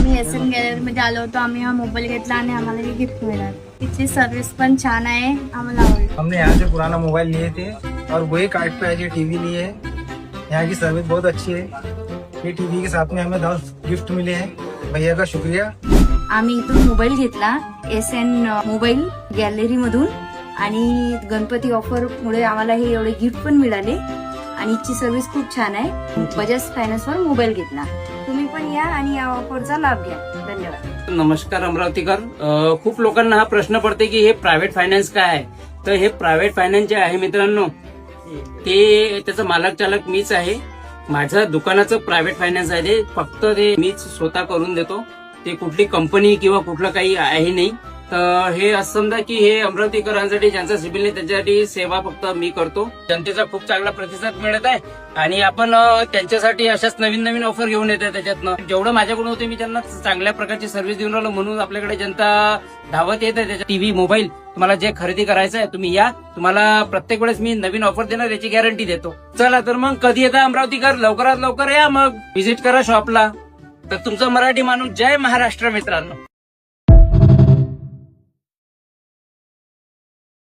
आम्ही SN gallery मध्ये आलो होतो. आम्ही हा मोबाईल घेतला आणि आम्हाला ही गिफ्ट मिळालं. तिची सर्व्हिस पण छान आहे, आम्हाला आवडली. हमने यहाँ से पुराना मोबाइल लिए थे और वही कार्ड पे आज ये टीवी लिए है। यहाँ की सर्विस बहुत अच्छी है। ये टीवी के साथ में हमें 10 गिफ्ट मिले हैं। भैया का शुक्रिया। आम्ही इथून मोबाईल घेतला SN मोबाईल गॅलरी मधून आणि गणपती ऑफर मुळे आम्हाला हे एवढे गिफ्ट पण मिळाले आणि हिची सर्व्हिस खूप छान आहे. बजाज फायनान्स वर मोबाईल घेतला. तुम्ही पण या आणि या ऑफरचा लाभ घ्या. धन्यवाद. नमस्कार अमरावतीकर. खूप लोकांना हा प्रश्न पडते की हे प्रायव्हेट फायनान्स काय आहे. तर हे प्रायव्हेट फायनान्स जे आहे मित्रांनो, ते त्याचा मालक चालक मीच आहे. माझं दुकानाचं प्रायव्हेट फायनान्स आहे. ते फक्त ते मीच स्वतः करून देतो. ते कुठली कंपनी किंवा कुठलं काही आहे नाही. तर हे असं समजा की हे अमरावतीकरांसाठी ज्यांचा सिबिल नाही त्यांच्यासाठी सेवा फक्त मी करतो. जनतेचा खूप चांगला प्रतिसाद मिळत आहे आणि आपण त्यांच्यासाठी अशाच नवीन नवीन ऑफर घेऊन येते. त्याच्यातनं जेवढं माझ्याकडून होते मी त्यांना चांगल्या प्रकारची सर्व्हिस देऊन राहिलो. म्हणून आपल्याकडे जनता धावत येते. त्याच्या टीव्ही मोबाईल तुम्हाला जे खरेदी करायचं आहे तुम्ही या. तुम्हाला प्रत्येक वेळेस मी नवीन ऑफर देणार याची गॅरंटी देतो. चला तर मग कधी येता अमरावतीकर, लवकरात लवकर या. मग व्हिजिट करा शॉपला. तर तुमचा मराठी माणूस. जय महाराष्ट्र मित्रांनो.